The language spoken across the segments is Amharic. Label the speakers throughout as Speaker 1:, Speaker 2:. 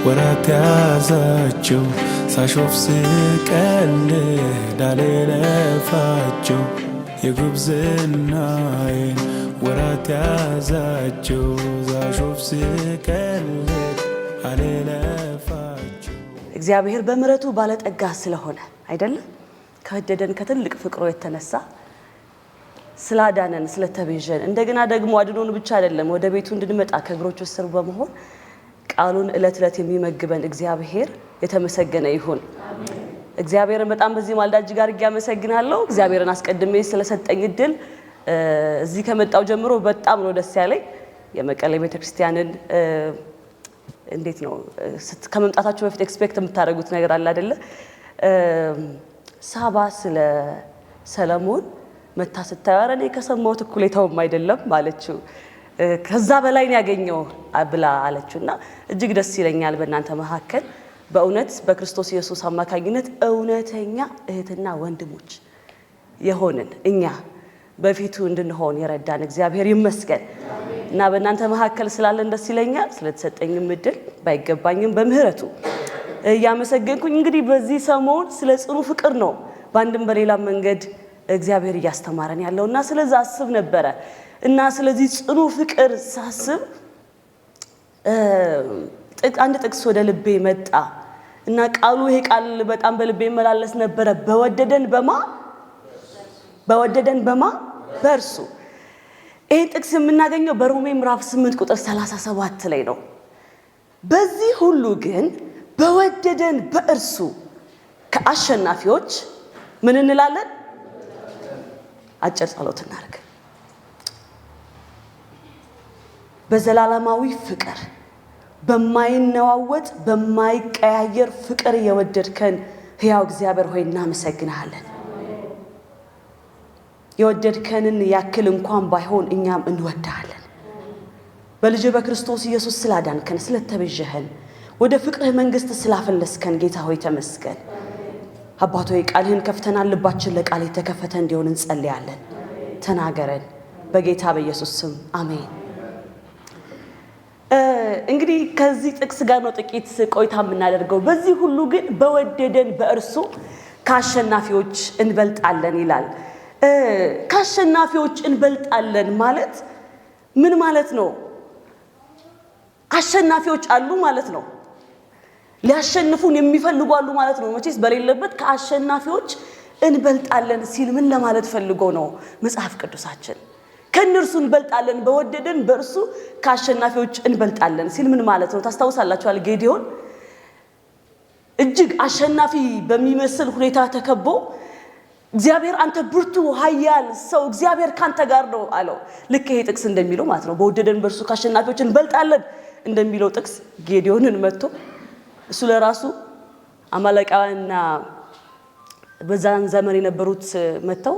Speaker 1: ወራት ያዛቸው ሳሾፍ ስቀልድ አልለፋቸው የጉብዝናዬን ወራት ያዛቸው ሳሾፍ ስቀልድ አልለፋቸው።
Speaker 2: እግዚአብሔር በምሕረቱ ባለጠጋ ስለሆነ አይደለም ከወደደን ከትልቅ ፍቅሩ የተነሳ ስላዳነን ስለተቤዠን እንደገና ደግሞ አድኖን ብቻ አይደለም ወደ ቤቱ እንድንመጣ ከእግሮቹ ስር በመሆን ቃሉን እለት እለት የሚመግበን እግዚአብሔር የተመሰገነ ይሁን። እግዚአብሔርን በጣም በዚህ ማልዳ እጅግ አድርጌ አመሰግናለሁ። እግዚአብሔርን አስቀድሜ ስለሰጠኝ እድል እዚህ ከመጣው ጀምሮ በጣም ነው ደስ ያለኝ። የመቀሌ ቤተክርስቲያንን እንዴት ነው ከመምጣታችሁ በፊት ኤክስፔክት የምታደርጉት ነገር አለ አይደለ? ሳባ ስለ ሰለሞን መታ ስታየው እኔ ከሰማሁት እኩሌታውም አይደለም ማለችው። ከዛ በላይ ነው ያገኘው ብላ አለችውና እጅግ ደስ ይለኛል። በእናንተ መካከል በእውነት በክርስቶስ ኢየሱስ አማካኝነት እውነተኛ እህትና ወንድሞች የሆንን እኛ በፊቱ እንድንሆን የረዳን እግዚአብሔር ይመስገን እና በእናንተ መካከል ስላለን ደስ ይለኛል። ስለተሰጠኝም እድል ባይገባኝም በምህረቱ እያመሰገንኩኝ እንግዲህ በዚህ ሰሞን ስለ ጽኑ ፍቅር ነው በአንድም በሌላ መንገድ እግዚአብሔር እያስተማረን ያለውና ስለዛ አስብ ነበረ እና ስለዚህ ጽኑ ፍቅር ሳስብ አንድ ጥቅስ ወደ ልቤ መጣ እና ቃሉ ይሄ ቃል በጣም በልቤ መላለስ ነበረ። በወደደን በማ በእርሱ። ይሄ ጥቅስ የምናገኘው በሮሜ ምዕራፍ 8 ቁጥር 37 ላይ ነው። በዚህ ሁሉ ግን በወደደን በእርሱ ከአሸናፊዎች ምን እንላለን? አጭር ጸሎት እናድርግ። በዘላለማዊ ፍቅር በማይነዋወጥ በማይቀያየር ፍቅር የወደድከን ሕያው እግዚአብሔር ሆይ እናመሰግናለን። የወደድከንን ያክል እንኳን ባይሆን እኛም እንወዳለን። በልጅ በክርስቶስ ኢየሱስ ስላዳንከን ስለተቤዠህን ወደ ፍቅርህ መንግስት ስላፈለስከን ጌታ ሆይ ተመስገን። አባቶ ቃልህን ከፍተናል። ልባችን ለቃል የተከፈተ እንዲሆን እንጸልያለን። ተናገረን በጌታ በኢየሱስ ስም አሜን። እንግዲህ ከዚህ ጥቅስ ጋር ነው ጥቂት ቆይታ የምናደርገው። በዚህ ሁሉ ግን በወደደን በእርሱ ከአሸናፊዎች እንበልጣለን ይላል። ከአሸናፊዎች እንበልጣለን ማለት ምን ማለት ነው? አሸናፊዎች አሉ ማለት ነው። ሊያሸንፉን የሚፈልጉ አሉ ማለት ነው። መቼስ በሌለበት ከአሸናፊዎች እንበልጣለን ሲል ምን ለማለት ፈልጎ ነው መጽሐፍ ቅዱሳችን? ከነርሱ እንበልጣለን በወደደን በእርሱ ከአሸናፊዎች እንበልጣለን ሲል ምን ማለት ነው? ታስታውሳላችኋል። ጌዲዮን እጅግ አሸናፊ በሚመስል ሁኔታ ተከቦ እግዚአብሔር አንተ ብርቱ ኃያል ሰው እግዚአብሔር ካንተ ጋር ነው አለው። ልክ ይሄ ጥቅስ እንደሚለው ማለት ነው። በወደደን በእርሱ ከአሸናፊዎች እንበልጣለን እንደሚለው ጥቅስ ጌዲዮንን መጥቶ እሱ ለራሱ አማሌቃውያንና በዛን ዘመን የነበሩት መተው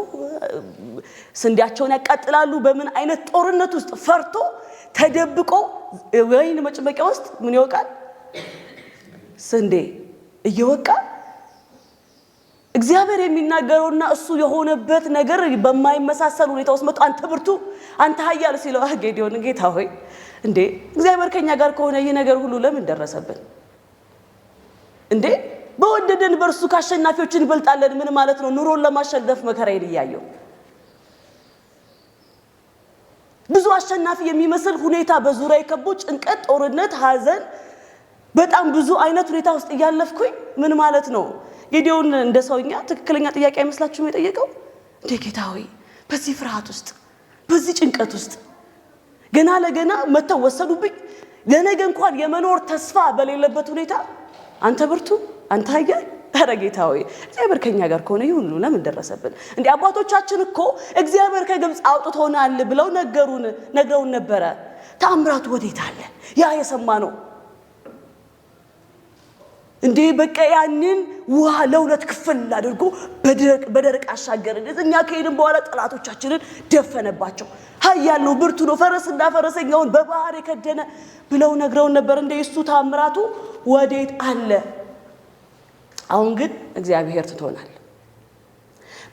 Speaker 2: ስንዴያቸውን ያቃጥላሉ። በምን አይነት ጦርነት ውስጥ ፈርቶ ተደብቆ ወይን መጭመቂያ ውስጥ ምን ይወቃል? ስንዴ እየወቃ እግዚአብሔር የሚናገረውና እሱ የሆነበት ነገር በማይመሳሰል ሁኔታ ውስጥ መጥቶ አንተ ብርቱ አንተ ኃያል ሲለው ጌዲዮን ጌታ ሆይ እንዴ እግዚአብሔር ከኛ ጋር ከሆነ ይሄ ነገር ሁሉ ለምን ደረሰብን? እንዴ በወደደን በእርሱ ከአሸናፊዎች እንበልጣለን ምን ማለት ነው? ኑሮን ለማሸነፍ መከራዬን እያየው ብዙ አሸናፊ የሚመስል ሁኔታ በዙሪያ ከቦ ጭንቀት፣ ጦርነት፣ ሐዘን በጣም ብዙ አይነት ሁኔታ ውስጥ እያለፍኩኝ ምን ማለት ነው? ጌዲዮን እንደ ሰውኛ ትክክለኛ ጥያቄ አይመስላችሁም የጠየቀው? እንዴ ጌታ ሆይ በዚህ ፍርሃት ውስጥ በዚህ ጭንቀት ውስጥ ገና ለገና መተው ወሰዱብኝ ለነገ እንኳን የመኖር ተስፋ በሌለበት ሁኔታ አንተ ብርቱ አንተ ኃያል ኧረ ጌታ ሆይ እግዚአብሔር ከኛ ጋር ከሆነ ይሁን ለምን ደረሰብን? እንዴ አባቶቻችን እኮ እግዚአብሔር ከግብጽ አውጥቶናል ብለው ነግረውን ነበረ። ተአምራቱ ወዴት አለ? ያ የሰማነው እንዴ በቃ ያንን ውሃ ለሁለት ክፍል አድርጎ በደረቅ አሻገረን። እኛ ከሄድን በኋላ ጠላቶቻችንን ደፈነባቸው። ኃያል ነው ብርቱ ነው ፈረስና ፈረሰኛውን በባህር የከደነ ብለው ነግረውን ነበር። እንደ እሱ ተአምራቱ ወዴት አለ? አሁን ግን እግዚአብሔር ትቶናል።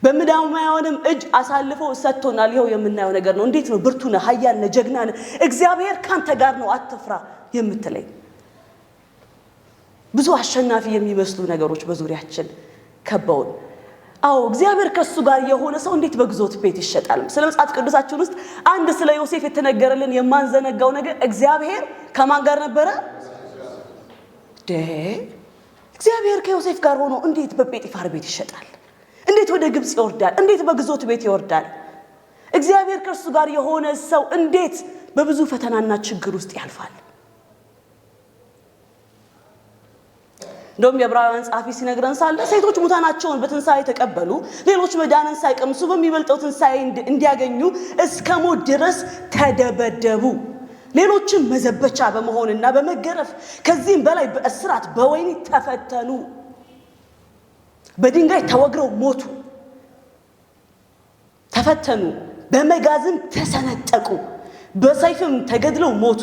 Speaker 2: በምድያማውያንም እጅ አሳልፎ ሰጥቶናል። ይሄው የምናየው ነገር ነው። እንዴት ነው ብርቱ ነህ ኃያል ነህ ጀግና ነህ እግዚአብሔር ካንተ ጋር ነው አትፍራ የምትለኝ? ብዙ አሸናፊ የሚመስሉ ነገሮች በዙሪያችን ከበውን። አዎ እግዚአብሔር ከሱ ጋር የሆነ ሰው እንዴት በግዞት ቤት ይሸጣል? ስለ መጽሐፍ ቅዱሳችን ውስጥ አንድ ስለ ዮሴፍ የተነገረልን የማንዘነጋው ነገር እግዚአብሔር ከማን ጋር ነበረ? እግዚአብሔር ከዮሴፍ ጋር ሆኖ እንዴት በጴጢፋር ቤት ይሸጣል? እንዴት ወደ ግብጽ ይወርዳል? እንዴት በግዞት ቤት ይወርዳል? እግዚአብሔር ከሱ ጋር የሆነ ሰው እንዴት በብዙ ፈተናና ችግር ውስጥ ያልፋል? እንደውም የዕብራውያን ጸሐፊ ሲነግረን ሳለ ሴቶች ሙታናቸውን በትንሣኤ ተቀበሉ፣ ሌሎች መዳንን ሳይቀምሱ በሚበልጠው ትንሣኤ እንዲያገኙ እስከ ሞት ድረስ ተደበደቡ። ሌሎችም መዘበቻ በመሆንና በመገረፍ ከዚህም በላይ በእስራት በወህኒ ተፈተኑ። በድንጋይ ተወግረው ሞቱ፣ ተፈተኑ፣ በመጋዝም ተሰነጠቁ፣ በሰይፍም ተገድለው ሞቱ።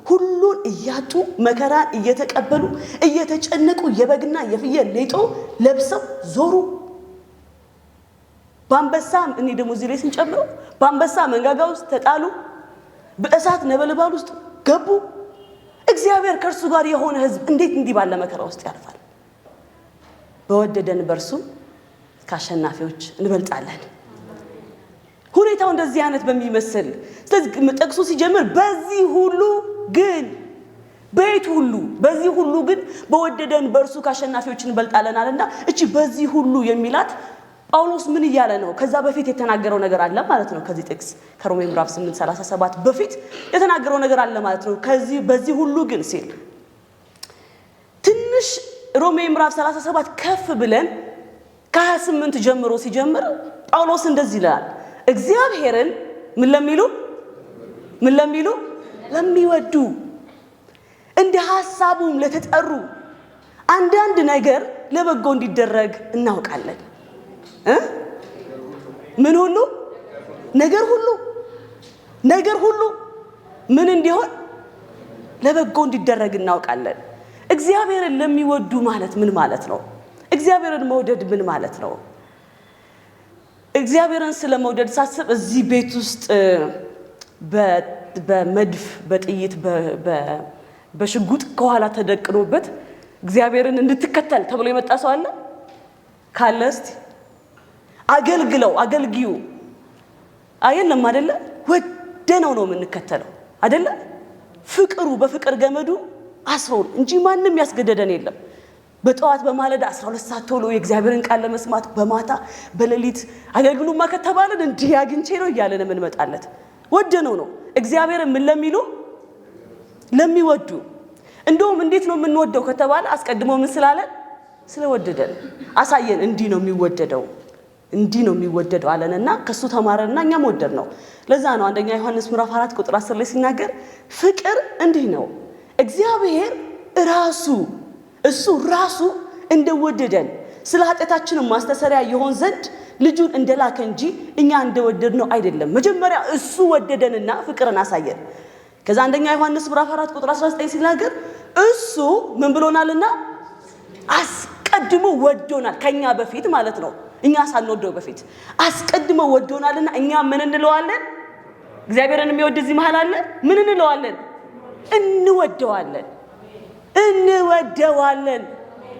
Speaker 2: ሁሉን እያጡ መከራን እየተቀበሉ እየተጨነቁ የበግና የፍየል ሌጦ ለብሰው ዞሩ። በአንበሳ እኔ ደግሞ እዚህ ላይ ስንጨምረው በአንበሳ መንጋጋ ውስጥ ተጣሉ፣ በእሳት ነበልባል ውስጥ ገቡ። እግዚአብሔር ከእርሱ ጋር የሆነ ሕዝብ እንዴት እንዲህ ባለ መከራ ውስጥ ያልፋል? በወደደን በእርሱ ከአሸናፊዎች እንበልጣለን። ሁኔታው እንደዚህ አይነት በሚመስል ስለዚህ ጥቅሱ ሲጀምር በዚህ ሁሉ ግን በየት ሁሉ በዚህ ሁሉ ግን በወደደን በእርሱ ከአሸናፊዎች እንበልጣለን አለና እቺ በዚህ ሁሉ የሚላት ጳውሎስ ምን እያለ ነው? ከዛ በፊት የተናገረው ነገር አለ ማለት ነው። ከዚህ ጥቅስ ከሮሜ ምዕራፍ 8:37 በፊት የተናገረው ነገር አለ ማለት ነው። ከዚህ በዚህ ሁሉ ግን ሲል ትንሽ ሮሜ ምዕራፍ 37 ከፍ ብለን ከ28 ጀምሮ ሲጀምር ጳውሎስ እንደዚህ ይላል። እግዚአብሔርን ምን ለሚሉ ለሚወዱ እንደ ሐሳቡም ለተጠሩ አንዳንድ ነገር ለበጎ እንዲደረግ እናውቃለን። ምን ሁሉ ነገር ሁሉ ምን እንዲሆን ለበጎ እንዲደረግ እናውቃለን። እግዚአብሔርን ለሚወዱ ማለት ምን ማለት ነው? እግዚአብሔርን መውደድ ምን ማለት ነው? እግዚአብሔርን ስለመውደድ ሳስብ እዚህ ቤት ውስጥ በመድፍ በጥይት በሽጉጥ ከኋላ ተደቅኖበት እግዚአብሔርን እንድትከተል ተብሎ የመጣ ሰው አለ ካለ እስቲ አገልግዩ አይደለም አይደለ? ወደነው ነው የምንከተለው አይደለ? ፍቅሩ በፍቅር ገመዱ አስሮን እንጂ ማንም ያስገደደን የለም። በጠዋት በማለዳ 12 ሰዓት ቶሎ የእግዚአብሔርን ቃል ለመስማት በማታ በሌሊት አገልግሉማ ከተባለን እንዲህ አግኝቼ ነው እያለን የምንመጣለት ወደነው ነው። እግዚአብሔርን ምን ለሚወዱ እንደውም እንዴት ነው የምንወደው ከተባለ አስቀድሞ ምን ስላለን ስለወደደን አሳየን። እንዲህ ነው የሚወደደው አለንና ከሱ ተማረንና እኛም ወደድ ነው። ለዛ ነው አንደኛ ዮሐንስ ምዕራፍ 4 ቁጥር 10 ላይ ሲናገር ፍቅር እንዲህ ነው እግዚአብሔር እሱ ራሱ እንደወደደን ስለ ኃጢአታችን ማስተሰሪያ ይሆን ዘንድ ልጁን እንደላከ እንጂ እኛ እንደወደድነው አይደለም። መጀመሪያ እሱ ወደደንና ፍቅርን አሳየን። ከዛ አንደኛ ዮሐንስ ምዕራፍ 4 ቁጥር 19 ሲናገር እሱ ምን ብሎናልና አስቀድሞ ወዶናል። ከኛ በፊት ማለት ነው። እኛ ሳንወደው በፊት አስቀድሞ ወዶናልና እኛ ምን እንለዋለን? እግዚአብሔርን የሚወድ እዚህ መሃል አለ። ምን እንለዋለን? እንወደዋለን።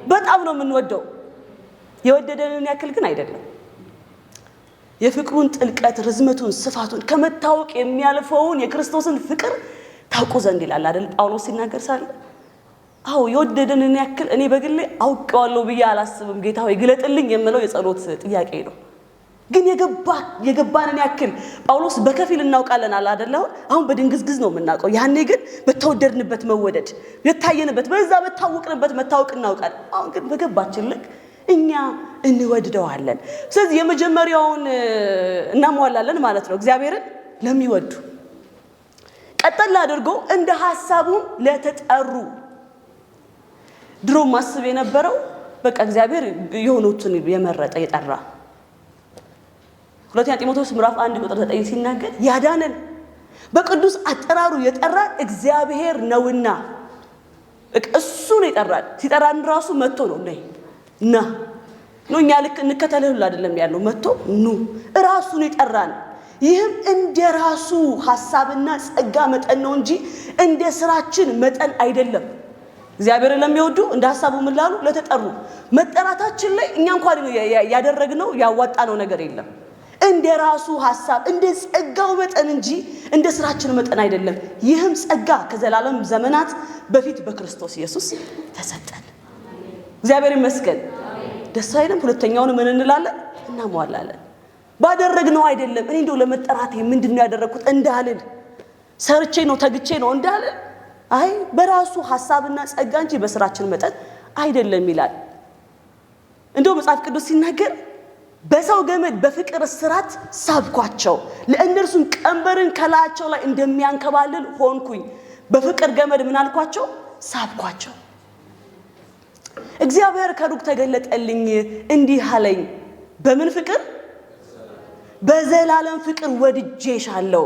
Speaker 2: በጣም ነው የምንወደው። የወደደንን ያክል ግን አይደለም። የፍቅሩን ጥልቀት፣ ርዝመቱን፣ ስፋቱን ከመታወቅ የሚያልፈውን የክርስቶስን ፍቅር ታውቁ ዘንድ ይላል አይደል ጳውሎስ ሲናገር ሳለ። አዎ የወደደንን ያክል እኔ በግሌ አውቀዋለሁ ብዬ አላስብም። ጌታ ሆይ ግለጥልኝ የምለው የጸሎት ጥያቄ ነው። ግን የገባንን ያክል ጳውሎስ በከፊል እናውቃለን አለ አይደል? አሁን በድንግዝግዝ ነው የምናውቀው። ያኔ ግን በተወደድንበት መወደድ፣ የታየንበት በዛ በታወቅንበት መታወቅ እናውቃለን። አሁን ግን በገባችን ልክ እኛ እንወድደዋለን። ስለዚህ የመጀመሪያውን እናሟላለን ማለት ነው እግዚአብሔርን ለሚወዱ። ቀጠል አድርጎ እንደ ሐሳቡም ለተጠሩ። ድሮ ማስብ የነበረው በቃ እግዚአብሔር የሆኑትን የመረጠ የጠራ። ሁለተኛ ጢሞቴዎስ ምዕራፍ 1 ቁጥር 9 ሲናገር ያዳነን በቅዱስ አጠራሩ የጠራን እግዚአብሔር ነውና። እሱ ነው የጠራን። ሲጠራን ራሱ መጥቶ ነው ና ነው እኛ ልክ እንከተልህ አይደለም ያለው። መጥቶ ራሱ ነው የጠራን። ይህም እንደ ራሱ ሐሳብና ጸጋ መጠን ነው እንጂ እንደ ስራችን መጠን አይደለም። እግዚአብሔርን ለሚወዱ እንደ ሐሳቡ ምን ላሉ ለተጠሩ መጠራታችን ላይ እኛ እንኳን ያደረግነው ያዋጣነው ነገር የለም እንደ ራሱ ሐሳብ እንደ ጸጋው መጠን እንጂ እንደ ስራችን መጠን አይደለም ይህም ጸጋ ከዘላለም ዘመናት በፊት በክርስቶስ ኢየሱስ ተሰጠን እግዚአብሔር ይመስገን ደስ አይልም ሁለተኛውን ምን እንላለን እናሟላለን ባደረግነው አይደለም እኔ እንደው ለመጠራቴ ምንድነው ያደረኩት እንዳልል ሰርቼ ነው ተግቼ ነው እንዳልል አይ በራሱ ሐሳብና ጸጋ እንጂ በስራችን መጠን አይደለም ይላል እንደው መጽሐፍ ቅዱስ ሲናገር በሰው ገመድ በፍቅር እስራት ሳብኳቸው ለእነርሱም ቀንበርን ከላያቸው ላይ እንደሚያንከባልል ሆንኩኝ በፍቅር ገመድ ምን አልኳቸው ሳብኳቸው እግዚአብሔር ከሩቅ ተገለጠልኝ እንዲህ አለኝ በምን ፍቅር በዘላለም ፍቅር ወድጄሻለሁ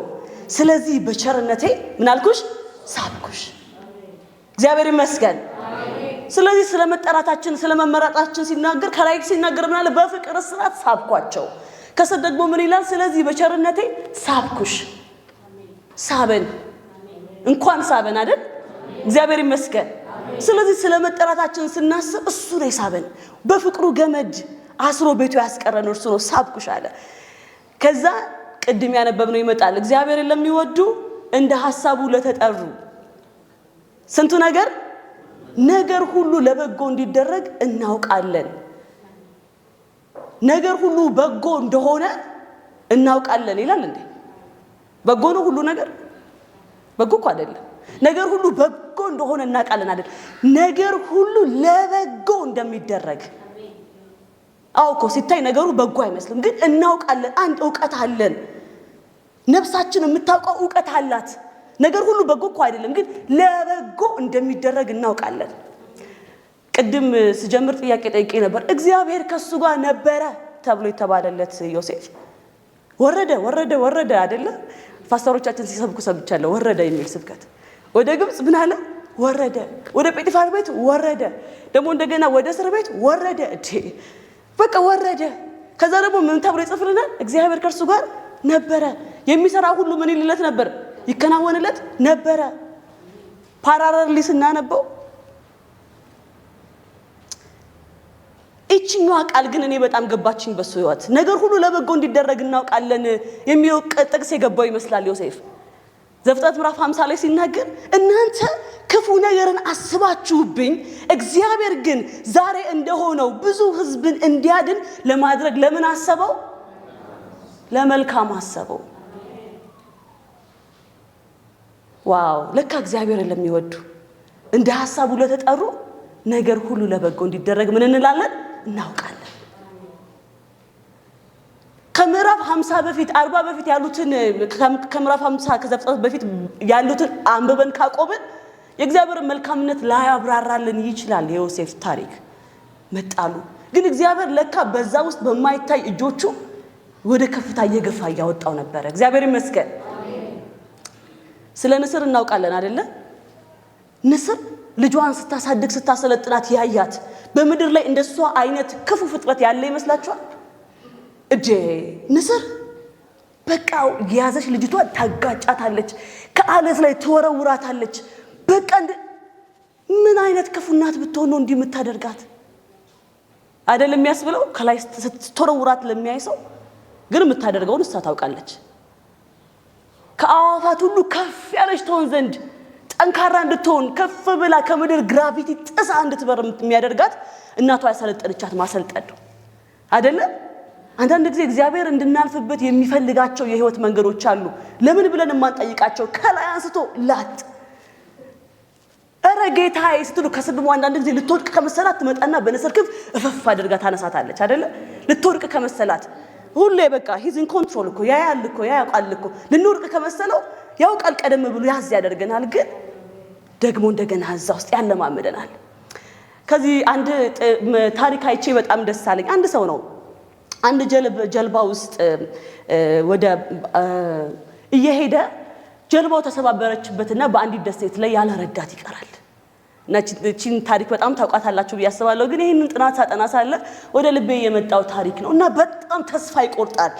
Speaker 2: ስለዚህ በቸርነቴ ምን አልኩሽ ሳብኩሽ እግዚአብሔር ይመስገን ስለዚህ ስለመጠራታችን ስለመመረጣችን ሲናገር ከላይ ሲናገር ምን አለ በፍቅር እስራት ሳብኳቸው ከሰ ደግሞ ምን ይላል ስለዚህ በቸርነቴ ሳብኩሽ ሳበን እንኳን ሳበን አይደል እግዚአብሔር ይመስገን ስለዚህ ስለመጠራታችን ስናስብ እሱ ነው ሳበን በፍቅሩ ገመድ አስሮ ቤቱ ያስቀረን እርሱ ነው ሳብኩሽ አለ ከዛ ቅድም ያነበብነው ይመጣል እግዚአብሔርን ለሚወዱ እንደ ሐሳቡ ለተጠሩ ስንቱ ነገር ሁሉ ለበጎ እንዲደረግ እናውቃለን ነገር ሁሉ በጎ እንደሆነ እናውቃለን ይላል እንዴ በጎ ነው ሁሉ ነገር በጎ እኮ አይደለም ነገር ሁሉ በጎ እንደሆነ እናውቃለን አይደል ነገር ሁሉ ለበጎ እንደሚደረግ አውቆ ሲታይ ነገሩ በጎ አይመስልም ግን እናውቃለን አንድ ዕውቀት አለን ነፍሳችን የምታውቀው ዕውቀት አላት ነገር ሁሉ በጎ እኮ አይደለም ግን ለበጎ እንደሚደረግ እናውቃለን ቅድም ስጀምር ጥያቄ ጠይቄ ነበር እግዚአብሔር ከሱ ጋር ነበረ ተብሎ የተባለለት ዮሴፍ ወረደ አይደለ ፓስተሮቻችን ሲሰብኩ ሰምቻለሁ ወረደ የሚል ስብከት ወደ ግብጽ ምን አለ ወረደ ወደ ጴጥፋር ቤት ወረደ ደግሞ እንደገና ወደ እስር ቤት ወረደ በቃ ወረደ ከዛ ደግሞ ምን ተብሎ ይጽፍልናል እግዚአብሔር ከሱ ጋር ነበረ የሚሰራ ሁሉ ምን ይልለት ነበር ይከናወንለት ነበረ ፓራራሊ ስናነበው እቺኛው ቃል ግን እኔ በጣም ገባችኝ በሱ ህይወት ነገር ሁሉ ለበጎ እንዲደረግ እናውቃለን የሚለው ጥቅስ የገባው ይመስላል ዮሴፍ ዘፍጥረት ምዕራፍ 50 ላይ ሲናገር እናንተ ክፉ ነገርን አስባችሁብኝ እግዚአብሔር ግን ዛሬ እንደሆነው ብዙ ህዝብን እንዲያድን ለማድረግ ለምን አሰበው ለመልካም አሰበው ዋው ለካ እግዚአብሔርን ለሚወዱ እንደ ሐሳቡ ለተጠሩ ነገር ሁሉ ለበጎ እንዲደረግ ምን እንላለን እናውቃለን ከምዕራፍ 50 በፊት 40 በፊት ያሉትን ከምዕራፍ 50 ከዘፍጥረት በፊት ያሉትን አንበበን ካቆብን የእግዚአብሔርን መልካምነት ላያብራራልን ይችላል የዮሴፍ ታሪክ መጣሉ ግን እግዚአብሔር ለካ በዛ ውስጥ በማይታይ እጆቹ ወደ ከፍታ እየገፋ ያወጣው ነበር እግዚአብሔር ይመስገን ስለ ንስር እናውቃለን አይደለ ንስር ልጇን ስታሳድግ ስታሰለጥናት ያያት በመድር ላይ እንደሷ አይነት ክፉ ፍጥረት ያለ ይመስላችኋል ንስር በቃ ያዘሽ ልጅቷ ታጋጫታለች ከአለት ላይ ተወረውራታለች በቃ ምን አይነት ክፉናት ብትሆን ነው እንዲህ የምታደርጋት አይደለም የሚያስብለው ከላይ ተወረውራት ለሚያይሰው ግን የምታደርገውን እሷ ታውቃለች ከአዋፋት ሁሉ ከፍ ያለች ትሆን ዘንድ ጠንካራ እንድትሆን ከፍ ብላ ከምድር ግራቪቲ ጥሳ እንድትበር የሚያደርጋት እናቷ ያሰለጠነቻት ማሰልጠን አይደለ አንዳንድ ጊዜ እግዚአብሔር እንድናልፍበት የሚፈልጋቸው የህይወት መንገዶች አሉ ለምን ብለን ማንጠይቃቸው ከላይ አንስቶ ላጥ ጌታዬ ስትሉ ከስድቡ አንዳንድ ጊዜ ልትወድቅ ከመሰላት ትመጣና በንስር ክንፍ እፈፍ አድርጋ ታነሳታለች አይደለ ልትወድቅ ከመሰላት ሁሌ በቃ ሂዝ ኢን ኮንትሮል እኮ ያያል እኮ ያውቃል እኮ ልንወድቅ ከመሰለው ያውቃል ቀደም ብሎ ያዝ ያደርገናል ግን ደግሞ እንደገና እዛ ውስጥ ያለማመደናል ከዚህ አንድ ታሪክ አይቼ በጣም ደስ አለኝ አንድ ሰው ነው አንድ ጀልባ ውስጥ ወደ እየሄደ ጀልባው ተሰባበረችበትና በአንዲት ደሴት ላይ ያለ ረዳት ይቀራል እና እቺን ታሪክ በጣም ታውቃታላችሁ በያስባለሁ ግን ይሄንን ጥናት ሳጠና ሳለ ወደ ልቤ የመጣው ታሪክ ነውና በጣም ተስፋ ይቆርጣል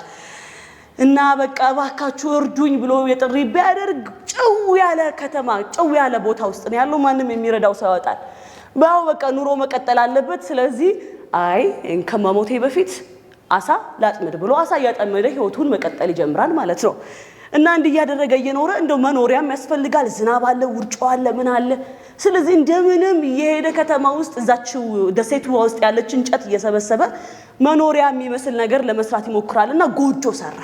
Speaker 2: እና በቃ ባካችሁ እርዱኝ ብሎ የጥሪ ቢያደርግ ጨው ያለ ከተማ ጨው ያለ ቦታ ውስጥ ነው ያለው። ማንም የሚረዳው ሰው ያወጣል። ባው በቃ ኑሮ መቀጠል አለበት። ስለዚህ አይ ከመሞቴ በፊት አሳ ላጥምድ ብሎ አሳ ያጠመደ ህይወቱን መቀጠል ይጀምራል ማለት ነው። እና እንዲህ ያደረገ እየኖረ እንደው መኖሪያም ያስፈልጋል። ዝናብ አለ፣ ውርጮ አለ፣ ምን አለ። ስለዚህ እንደምንም የሄደ ከተማ ውስጥ እዛችው ደሴቱ ውስጥ ያለች እንጨት እየሰበሰበ መኖሪያ የሚመስል ነገር ለመስራት ይሞክራልና ጎጆ ሰራ።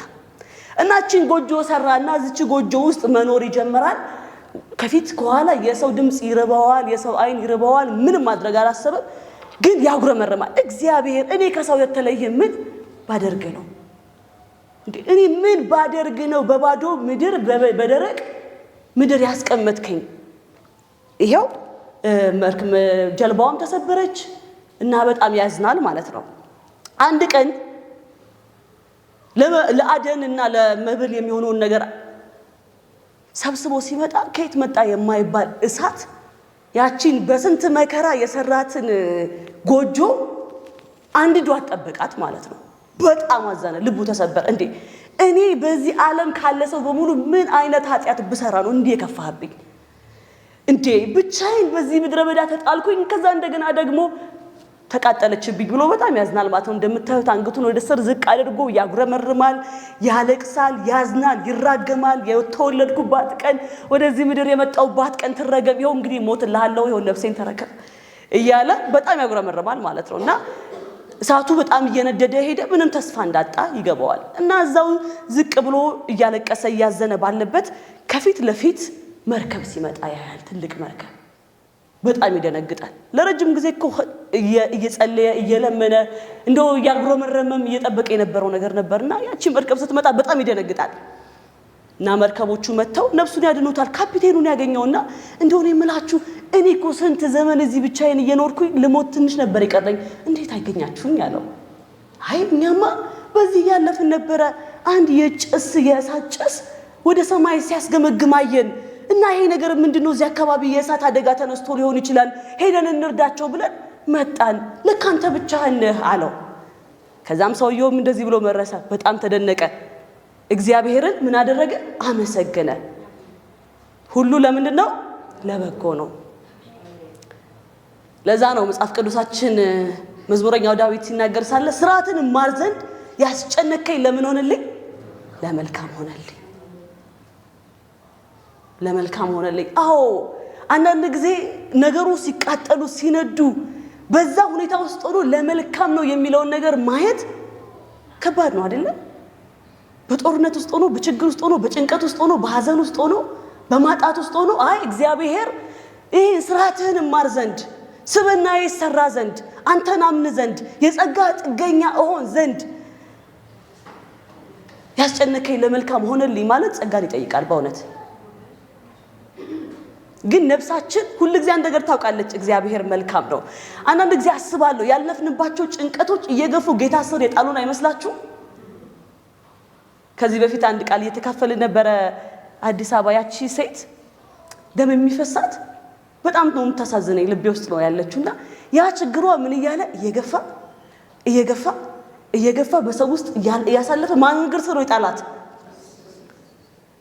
Speaker 2: እናችን ጎጆ ሰራና እዚች ጎጆ ውስጥ መኖር ይጀምራል። ከፊት ከኋላ የሰው ድምጽ ይርበዋል፣ የሰው አይን ይርበዋል። ምንም ማድረግ አላሰበም፣ ግን ያጉረመረማል። እግዚአብሔር እኔ ከሰው የተለየ ምን ባደርግ ነው? እኔ ምን ባደርግ ነው በባዶ ምድር በደረቅ ምድር ያስቀመጥከኝ? ይሄው ጀልባዋም ተሰበረች እና በጣም ያዝናል ማለት ነው። አንድ ቀን ለአደንና ለመብል የሚሆነውን ነገር ሰብስቦ ሲመጣ ከየት መጣ የማይባል እሳት ያቺን በስንት መከራ የሰራትን ጎጆ አንድዶ አጠበቃት ማለት ነው። በጣም አዘነ፣ ልቡ ተሰበረ። እንዴ እኔ በዚህ ዓለም ካለ ሰው በሙሉ ምን አይነት ኃጢአት ብሰራ ነው እንዲህ የከፋህብኝ? እንዴ ብቻዬን በዚህ ምድረ በዳ ተጣልኩኝ፣ ከዛ እንደገና ደግሞ ተቃጠለችብኝ ብሎ በጣም ያዝናል ማለት ነው። እንደምታዩት አንገቱን ወደ ስር ዝቅ አድርጎ ያጉረመርማል፣ ያለቅሳል፣ ያዝናል፣ ይራገማል። የተወለድኩባት ቀን ወደዚህ ምድር የመጣሁባት ቀን ትረገም፣ ይኸው እንግዲህ ሞትልሃለሁ፣ ይኸው ነፍሴን ተረከብ እያለ በጣም ያጉረመርማል ማለት ነው። እና እሳቱ በጣም እየነደደ ሄደ። ምንም ተስፋ እንዳጣ ይገባዋል። እና እዛው ዝቅ ብሎ እያለቀሰ እያዘነ ባለበት ከፊት ለፊት መርከብ ሲመጣ ያያል። ትልቅ መርከብ በጣም ይደነግጣል። ለረጅም ጊዜ እኮ እየጸለየ እየለመነ እንደው ያጉረመረመም እየጠበቀ የነበረው ነገር ነበርና ያቺ መርከብ ስትመጣ በጣም ይደነግጣል። እና መርከቦቹ መተው ነፍሱን ያድኑታል። ካፒቴኑን ያገኘውና እንደው እኔ የምላችሁ እኔ እኮ ስንት ዘመን እዚህ ብቻዬን እየኖርኩኝ ልሞት ትንሽ ነበር ይቀረኝ፣ እንዴት አይገኛችሁኝ አለው። አይ እኛማ በዚህ ያለፍን ነበረ። አንድ የእሳት ጭስ ወደ ሰማይ ሲያስገመግማየን እና ይሄ ነገር ምንድነው? እዚህ አካባቢ የእሳት አደጋ ተነስቶ ሊሆን ይችላል፣ ሄደን እንርዳቸው ብለን መጣን። ለካ አንተ ብቻህን ነህ አለው። ከዛም ሰውየውም እንደዚህ ብሎ መረሰ። በጣም ተደነቀ። እግዚአብሔርን ምን አደረገ? አመሰገነ። ሁሉ ለምንድን ነው? ለበጎ ነው። ለዛ ነው መጽሐፍ ቅዱሳችን መዝሙረኛው ዳዊት ሲናገር ሳለ ስርዓትን ማር ዘንድ ያስጨነቀኝ ለምን ሆነልኝ? ለመልካም ሆነልኝ። ለመልካም ሆነልኝ። አዎ አንዳንድ ጊዜ ነገሩ ሲቃጠሉ ሲነዱ በዛ ሁኔታ ውስጥ ሆኖ ለመልካም ነው የሚለውን ነገር ማየት ከባድ ነው አይደል? በጦርነት ውስጥ ሆኖ በችግር ውስጥ ሆኖ በጭንቀት ውስጥ ሆኖ በሐዘን ውስጥ ሆኖ በማጣት ውስጥ ሆኖ አይ እግዚአብሔር ይሄ ስርዓትህን ማር ዘንድ ስብናዬ ይሰራ ዘንድ አንተን አምን ዘንድ የጸጋ ጥገኛ እሆን ዘንድ ያስጨነቀኝ ለመልካም ሆነልኝ ማለት ጸጋን ይጠይቃል በእውነት። ግን ነፍሳችን ሁሉ ጊዜ አንድ ነገር ታውቃለች፣ እግዚአብሔር መልካም ነው። አንዳንድ ጊዜ አስባለሁ ያለፍንባቸው ጭንቀቶች እየገፉ ጌታ ስር የጣሉን አይመስላችሁ? ከዚህ በፊት አንድ ቃል እየተካፈልን ነበረ። አዲስ አበባ ያቺ ሴት ደም የሚፈሳት በጣም ነው የምታሳዝነኝ፣ ልቤ ውስጥ ነው ያለችውና ያ ችግሯ ምን እያለ እየገፋ በሰው ውስጥ ያሳለፈ ማን እግር ስር ይጣላት?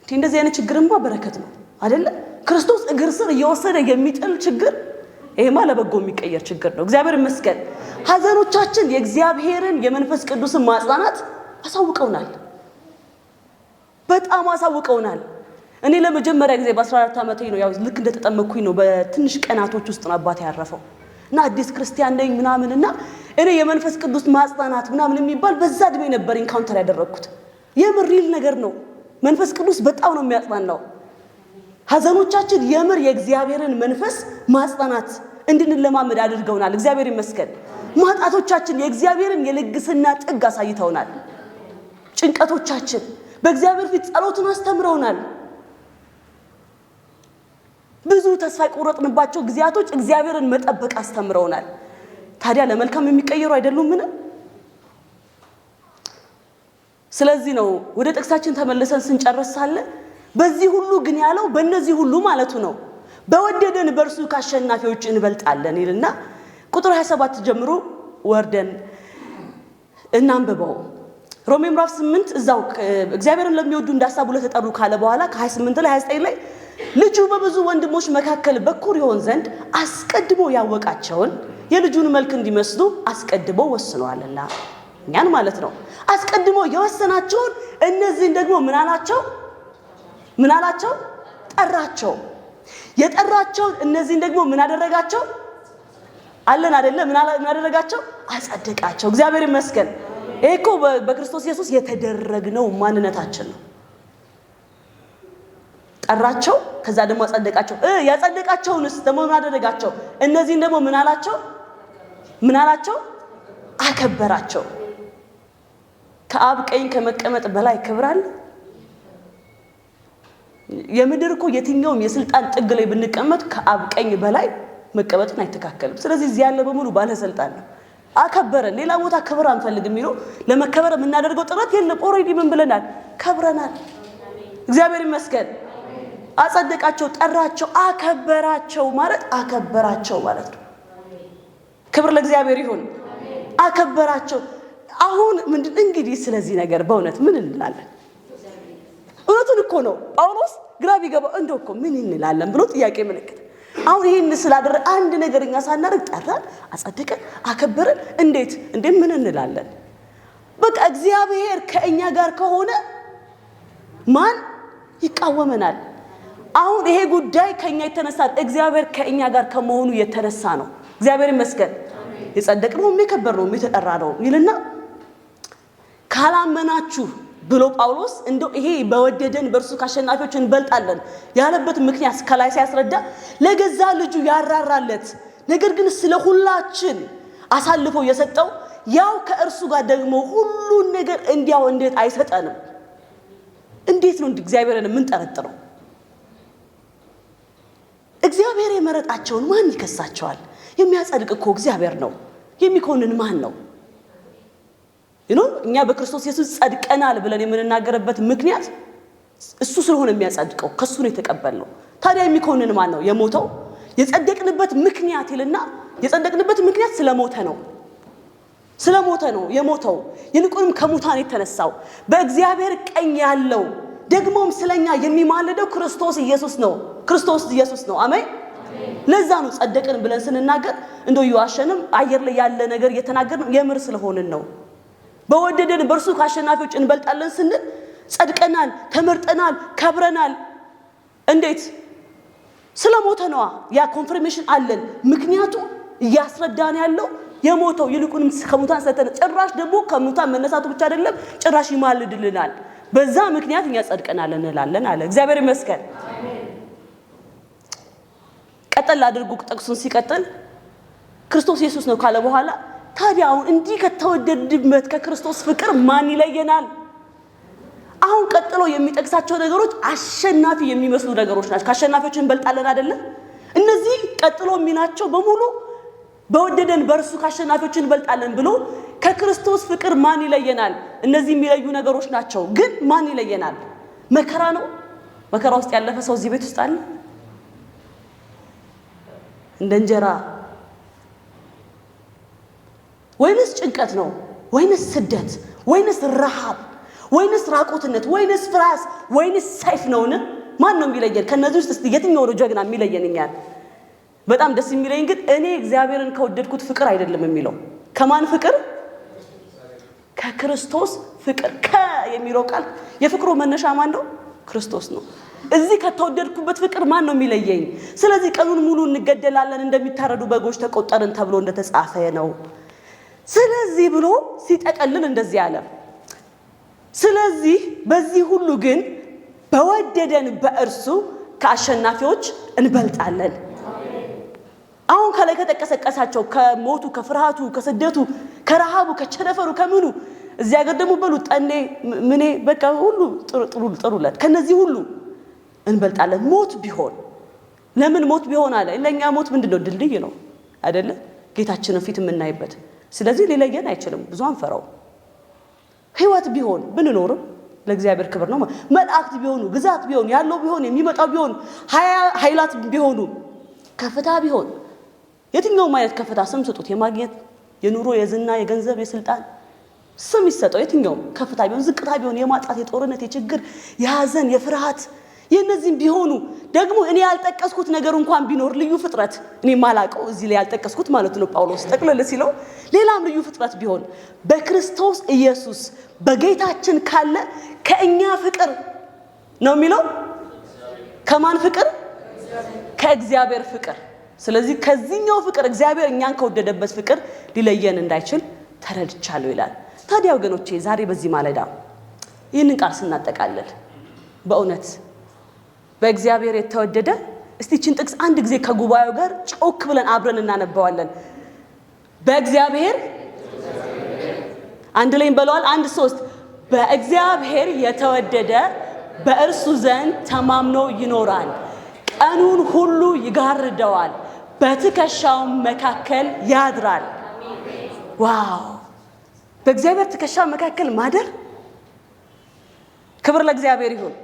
Speaker 2: እንደዚህ አይነት ችግርማ በረከት ነው አይደለ? ክርስቶስ እግር ስር እየወሰደ የሚጥል ችግር ይሄማ ለበጎ የሚቀየር ችግር ነው። እግዚአብሔር ይመስገን። ሐዘኖቻችን የእግዚአብሔርን የመንፈስ ቅዱስን ማጽናናት አሳውቀውናል፣ በጣም አሳውቀውናል። እኔ ለመጀመሪያ ጊዜ በ14 ዓመቴ ነው ያው ልክ እንደተጠመቅኩኝ ነው በትንሽ ቀናቶች ውስጥ ነው አባቴ ያረፈው እና አዲስ ክርስቲያን ነኝ ምናምንና እኔ የመንፈስ ቅዱስ ማጽናናት ምናምን የሚባል በዛ እድሜ ነበር ኢንካውንተር ያደረኩት። የምሪል ነገር ነው። መንፈስ ቅዱስ በጣም ነው የሚያጽናናው። ሐዘኖቻችን የምር የእግዚአብሔርን መንፈስ ማጽናናት እንድንለማመድ አድርገውናል። እግዚአብሔር ይመስገን። ማጣቶቻችን የእግዚአብሔርን የልግስና ጥግ አሳይተውናል። ጭንቀቶቻችን በእግዚአብሔር ፊት ጸሎትን አስተምረውናል። ብዙ ተስፋ የቆረጥንባቸው ጊዜያቶች እግዚአብሔርን መጠበቅ አስተምረውናል። ታዲያ ለመልካም የሚቀየሩ አይደሉም ምን? ስለዚህ ነው ወደ ጥቅሳችን ተመልሰን ስንጨርስ ሳለ በዚህ ሁሉ ግን ያለው በእነዚህ ሁሉ ማለቱ ነው በወደደን በእርሱ ካሸናፊዎች እንበልጣለን ይልና ቁጥር 27 ጀምሮ ወርደን እናንብበው። ሮሜ ምዕራፍ 8 እዛው እግዚአብሔርን ለሚወዱ እንዳሳቡ ለተጠሩ ካለ በኋላ ከ28 ላይ 29 ላይ ልጁ በብዙ ወንድሞች መካከል በኩር ይሆን ዘንድ አስቀድሞ ያወቃቸውን የልጁን መልክ እንዲመስሉ አስቀድሞ ወስኗልና እኛን ማለት ነው። አስቀድሞ የወሰናቸውን እነዚህን ደግሞ ምን አላቸው? ጠራቸው። የጠራቸውን እነዚህን ደግሞ ምን አደረጋቸው? አለን አይደለ? ምን አደረጋቸው? አጸደቃቸው። እግዚአብሔር ይመስገን። ይሄ እኮ በክርስቶስ ኢየሱስ የተደረግነው ማንነታችን ነው። ጠራቸው፣ ከዛ ደግሞ አጸደቃቸው። ያጸደቃቸውንስ ደግሞ ምን አደረጋቸው? እነዚህን ደግሞ ምን አላቸው? አከበራቸው። ከአብ ቀኝ ከመቀመጥ በላይ ክብር አለ? የምድር እኮ የትኛውም የስልጣን ጥግ ላይ ብንቀመጥ ከአብ ቀኝ በላይ መቀመጥን አይተካከልም። ስለዚህ እዚህ ያለ በሙሉ ባለስልጣን ነው። አከበረን። ሌላ ቦታ ክብር አንፈልግም የሚለው ለመከበር የምናደርገው ጥረት የለም። ኦሬዲ ምን ብለናል? ከብረናል። እግዚአብሔር ይመስገን። አጸደቃቸው፣ ጠራቸው፣ አከበራቸው ማለት ነው። ክብር ለእግዚአብሔር ይሁን። አከበራቸው። አሁን ምንድን እንግዲህ ስለዚህ ነገር በእውነት ምን እንላለን? እውነቱን እኮ ነው ጳውሎስ ግራ ቢገባው እንደው እኮ ምን እንላለን ብሎ ጥያቄ ምልክት። አሁን ይሄን ስላደረገ አንድ ነገር እኛ ሳናደርግ ጠራን፣ አጸደቀን፣ አከበረን እንዴት ምን እንላለን? በቃ እግዚአብሔር ከእኛ ጋር ከሆነ ማን ይቃወመናል? አሁን ይሄ ጉዳይ ከኛ የተነሳ እግዚአብሔር ከእኛ ጋር ከመሆኑ የተነሳ ነው። እግዚአብሔር ይመስገን። የጸደቅነው የከበርነው የተጠራ ነው ይልና ካላመናችሁ ብሎ ጳውሎስ እንደው ይሄ በወደደን በእርሱ ከአሸናፊዎች እንበልጣለን ያለበት ምክንያት ከላይ ሲያስረዳ ለገዛ ልጁ ያራራለት ነገር ግን ስለ ሁላችን አሳልፎ የሰጠው ያው ከእርሱ ጋር ደግሞ ሁሉን ነገር እንዲያው እንዴት አይሰጠንም? እንዴት ነው እግዚአብሔርን የምንጠረጥረው? እግዚአብሔር የመረጣቸውን ማን ይከሳቸዋል? የሚያጸድቅ እኮ እግዚአብሔር ነው። የሚኮንን ማን ነው? እኛ በክርስቶስ ኢየሱስ ጸድቀናል ብለን የምንናገርበት ምክንያት እሱ ስለሆነ የሚያጸድቀው ከሱ ነው የተቀበልነው። ታዲያ የሚኮንን ማን ነው? የሞተው የጸደቅንበት ምክንያት ይልና የጸደቅንበት ምክንያት ስለሞተ ነው የሞተው። ይልቁንም ከሙታን የተነሳው በእግዚአብሔር ቀኝ ያለው ደግሞም ስለኛ የሚማልደው ክርስቶስ ኢየሱስ ነው። አሜን። ለዛ ነው ጸደቅን ብለን ስንናገር እንደው ይዋሸንም አየር ላይ ያለ ነገር እየተናገርን የምር ስለሆንን ነው። በወደደን በእርሱ ከአሸናፊዎች እንበልጣለን ስንል ጸድቀናል፣ ተመርጠናል፣ ከብረናል። እንዴት? ስለሞተ ነዋ። ያ ኮንፈርሜሽን አለን። ምክንያቱ እያስረዳን ያለው የሞተው ይልቁንም ከሙታን ሰተነ ጭራሽ ደግሞ ከሙታን መነሳቱ ብቻ አይደለም ጭራሽ ይማልድልናል። በዛ ምክንያት እኛ ጸድቀናል እንላለን አለ። እግዚአብሔር ይመስገን። ቀጠል አድርጉ ጥቅሱን ሲቀጥል ክርስቶስ ኢየሱስ ነው ካለ በኋላ ታዲያ አሁን እንዲህ ከተወደድበት ከክርስቶስ ፍቅር ማን ይለየናል? አሁን ቀጥሎ የሚጠቅሳቸው ነገሮች አሸናፊ የሚመስሉ ነገሮች ናቸው። ከአሸናፊዎች እንበልጣለን አይደለ? እነዚህ ቀጥሎ የሚናቸው በሙሉ በወደደን በእርሱ ከአሸናፊዎች እንበልጣለን ብሎ ከክርስቶስ ፍቅር ማን ይለየናል? እነዚህ የሚለዩ ነገሮች ናቸው። ግን ማን ይለየናል? መከራ ነው። መከራ ውስጥ ያለፈ ሰው እዚህ ቤት ውስጥ አለ? እንደ እንጀራ ወይንስ ጭንቀት ነው? ወይንስ ስደት? ወይንስ ረሃብ? ወይንስ ራቆትነት? ወይንስ ፍራስ? ወይንስ ሰይፍ ነውን? ማን ነው የሚለየን? ከነዚህ ውስጥ የትኛው ነው ጀግና የሚለየን? እኛን በጣም ደስ የሚለኝ ግን እኔ እግዚአብሔርን ከወደድኩት ፍቅር አይደለም የሚለው። ከማን ፍቅር? ከክርስቶስ ፍቅር። የሚለው ቃል የፍቅሩ መነሻ ማን ነው? ክርስቶስ ነው። እዚህ ከተወደድኩበት ፍቅር ማን ነው የሚለየኝ? ስለዚህ ቀኑን ሙሉ እንገደላለን እንደሚታረዱ በጎች ተቆጠርን ተብሎ እንደተጻፈ ነው። ስለዚህ ብሎ ሲጠቀልል እንደዚህ አለ። ስለዚህ በዚህ ሁሉ ግን በወደደን በእርሱ ከአሸናፊዎች እንበልጣለን። አሁን ከላይ ከተቀሰቀሳቸው ከሞቱ፣ ከፍርሃቱ፣ ከስደቱ፣ ከረሃቡ፣ ከቸነፈሩ፣ ከምኑ እዚህ ሀገር ደግሞ በሉ ጠኔ ምኔ በቃ ሁሉ ጥሩለት ከነዚህ ሁሉ እንበልጣለን። ሞት ቢሆን ለምን ሞት ቢሆን አለ? ለኛ ሞት ምንድነው? ድልድይ ነው አይደለ? ጌታችንን ፊት የምናይበት። ስለዚህ ሊለየን አይችልም። ብዙ አንፈራው። ህይወት ቢሆን ብንኖርም ለእግዚአብሔር ክብር ነው። መላእክት ቢሆኑ፣ ግዛት ቢሆን፣ ያለው ቢሆን፣ የሚመጣው ቢሆን፣ ኃይላት ቢሆኑ፣ ከፍታ ቢሆን፣ የትኛውም አይነት ከፍታ ስም ስጡት፣ የማግኘት፣ የኑሮ፣ የዝና፣ የገንዘብ፣ የስልጣን ስም ይሰጠው የትኛው ከፍታ ቢሆን ዝቅታ ቢሆን የማጣት የጦርነት የችግር የሐዘን የፍርሃት የነዚህም ቢሆኑ ደግሞ እኔ ያልጠቀስኩት ነገር እንኳን ቢኖር ልዩ ፍጥረት እኔ ማላቀው እዚህ ላይ ያልጠቀስኩት ማለት ነው ጳውሎስ ጠቅለል ሲለው ሌላም ልዩ ፍጥረት ቢሆን በክርስቶስ ኢየሱስ በጌታችን ካለ ከእኛ ፍቅር ነው የሚለው ከማን ፍቅር ከእግዚአብሔር ፍቅር ስለዚህ ከዚህኛው ፍቅር እግዚአብሔር እኛን ከወደደበት ፍቅር ሊለየን እንዳይችል ተረድቻለሁ ይላል ታዲያ ወገኖቼ ዛሬ በዚህ ማለዳ ይህንን ቃል ስናጠቃልል በእውነት በእግዚአብሔር የተወደደ እስቲ እቺን ጥቅስ አንድ ጊዜ ከጉባኤው ጋር ጮክ ብለን አብረን እናነባዋለን በእግዚአብሔር አንድ ላይ እንበለዋል 1-3 በእግዚአብሔር የተወደደ በእርሱ ዘንድ ተማምኖ ይኖራል ቀኑን ሁሉ ይጋርደዋል በትከሻው መካከል ያድራል ዋው በእግዚአብሔር ትከሻ መካከል ማደር ክብር ለእግዚአብሔር ይሁን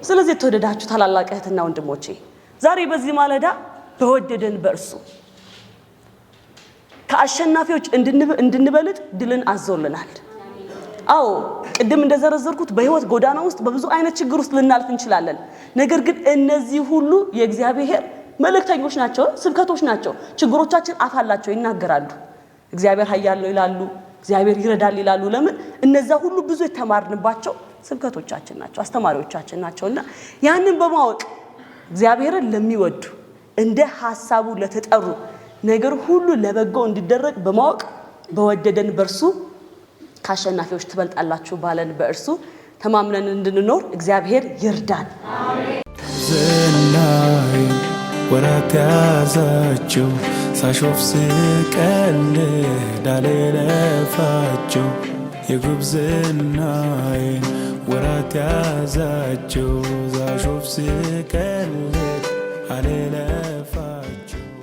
Speaker 2: ስለዚህ ተወደዳችሁ ታላላቅ እህትና ወንድሞቼ ዛሬ በዚህ ማለዳ በወደደን በእርሱ ከአሸናፊዎች እንድንበልጥ ድልን አዞልናል አዎ ቅድም እንደዘረዘርኩት በህይወት ጎዳና ውስጥ በብዙ አይነት ችግር ውስጥ ልናልፍ እንችላለን ነገር ግን እነዚህ ሁሉ የእግዚአብሔር መልእክተኞች ናቸው ስብከቶች ናቸው ችግሮቻችን አፋላቸው ይናገራሉ እግዚአብሔር ኃያል ነው ይላሉ እግዚአብሔር ይረዳል ይላሉ ለምን እነዛ ሁሉ ብዙ የተማርንባቸው ስብከቶቻችን ናቸው አስተማሪዎቻችን ናቸውና ያንን በማወቅ እግዚአብሔርን ለሚወዱ እንደ ሐሳቡ ለተጠሩ ነገር ሁሉ ለበጎ እንዲደረግ በማወቅ በወደደን በርሱ ካሸናፊዎች ትበልጣላችሁ ባለን በእርሱ ተማምነን እንድንኖር እግዚአብሔር ይርዳን አሜን
Speaker 1: ዝናይ ወራት ያዛቸው ሳሾፍ ስቀልድ ዳለለፋቸው የጉብዝናይ ወራት ያዛቸው ሳሾፍ ስቀልድ አለለ